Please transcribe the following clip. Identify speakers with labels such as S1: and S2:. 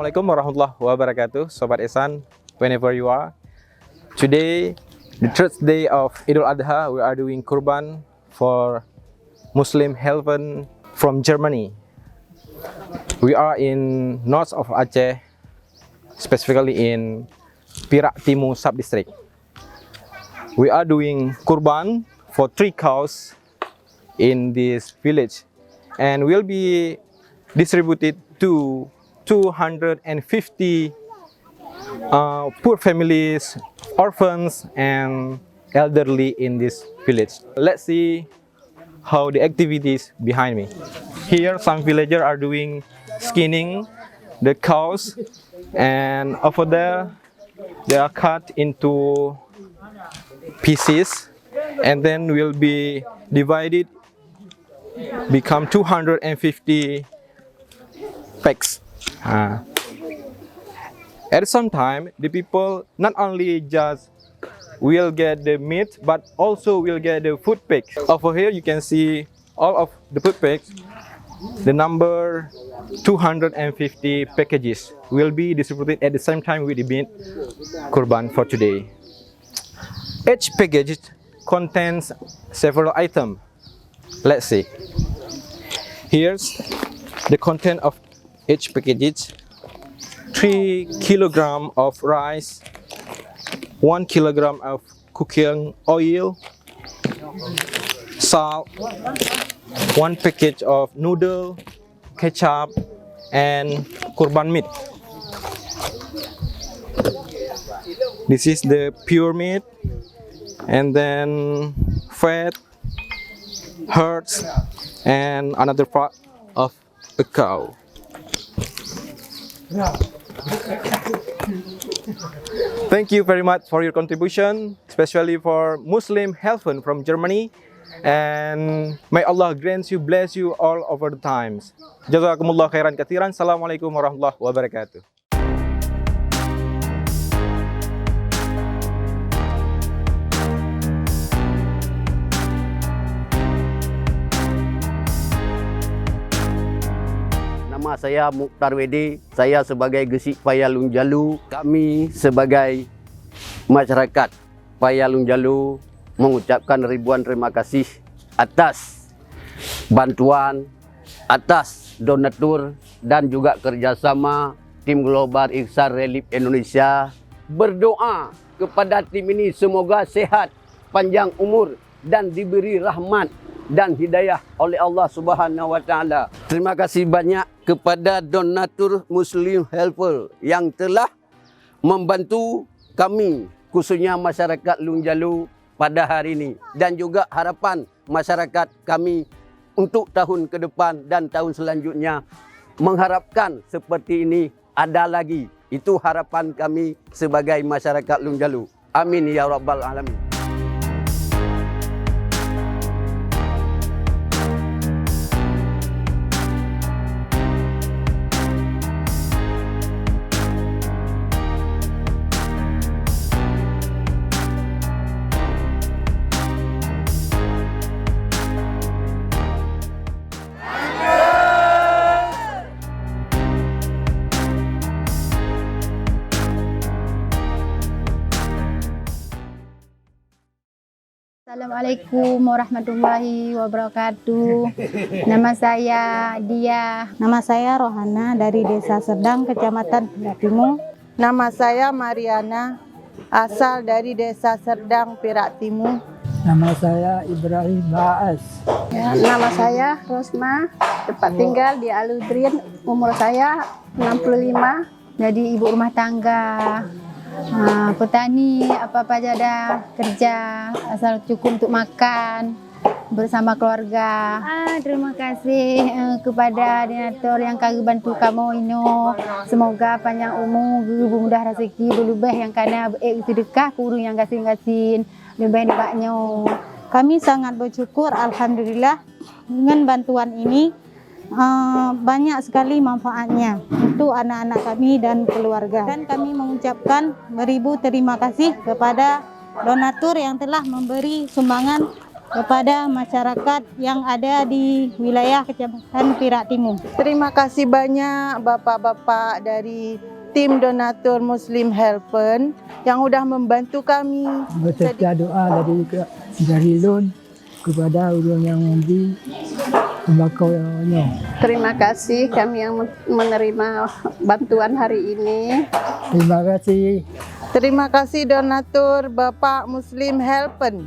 S1: Assalamualaikum warahmatullahi wabarakatuh, Sobat Ihsan, whenever you are. Today, the third day of Idul Adha, we are doing kurban for Muslim Helfen from Germany. We are in north of Aceh, specifically in Perak Timur sub-district. We are doing kurban for 3 cows in this village, and will be distributed to 250 poor families, orphans, and elderly in this village. Let's see how the activities behind me. Here, some villagers are doing skinning the cows, and over there, they are cut into pieces, and then will be divided, become 250 packs. At some time, the people not only just will get the meat, but also will get the food packs. Over here, you can see all of the food packs. The number 250 packages will be distributed at the same time with the meat kurban for today. Each package contains several items. Let's see. Here's the content of each package: 3 kilograms of rice, 1 kilogram of cooking oil, salt, 1 package of noodle, ketchup, and kurban meat. This is the pure meat, and then fat, hearts, and another part of a cow. Thank you very much for your contribution, especially for Muslim Helfen from Germany, and may Allah grant you, bless you all over the times. Jazakumullah khairan katsiran. Assalamualaikum warahmatullahi wabarakatuh.
S2: Nama saya Mukhtar Wede, saya sebagai Gesik Payalung Jalu. Kami sebagai masyarakat Payalung Jalu mengucapkan ribuan terima kasih atas bantuan, atas donatur, dan juga kerjasama tim Global Ihsan Relief Indonesia. Berdoa kepada tim ini semoga sehat, panjang umur, dan diberi rahmat dan hidayah oleh Allah Subhanahu wa taala. Terima kasih banyak kepada donatur Muslim Helfer yang telah membantu kami, khususnya masyarakat Lung Jalu pada hari ini, dan juga harapan masyarakat kami untuk tahun ke depan dan tahun selanjutnya mengharapkan seperti ini ada lagi. Itu harapan kami sebagai masyarakat Lung Jalu. Amin ya rabbal alamin.
S3: Assalamualaikum warahmatullahi wabarakatuh. Nama saya Dia.
S4: Nama saya Rohana dari Desa Serdang, Kecamatan Perak Timur.
S5: Nama saya Mariana, asal dari Desa Serdang, Perak Timur.
S6: Nama saya Ibrahim Baas.
S7: Ya, nama saya Rosma, tempat tinggal di Aludrin, umur saya 65.
S3: Jadi ibu rumah tangga, petani, apa-apa aja ada kerja, asal cukup untuk makan bersama keluarga. Terima kasih kepada donatur yang kami bantu kamu ino. Semoga panjang umur, mudah rezeki, berlebih yang kana sedekah, kurung yang gasin-gasin, lebih banyak.
S4: Kami sangat bersyukur, alhamdulillah, dengan bantuan ini banyak sekali manfaatnya untuk anak-anak kami dan keluarga. Dan kami mengucapkan beribu terima kasih kepada donatur yang telah memberi sumbangan kepada masyarakat yang ada di wilayah Kecamatan Perak Timur.
S5: Terima kasih banyak bapak-bapak dari tim donatur Muslim Helpen yang sudah membantu kami.
S6: Berserta doa dari Lun kepada orang yang memberi tembakaunya.
S7: Terima kasih kami yang menerima bantuan hari ini.
S6: Terima kasih.
S5: Terima kasih donatur Bapak Muslim Helpen.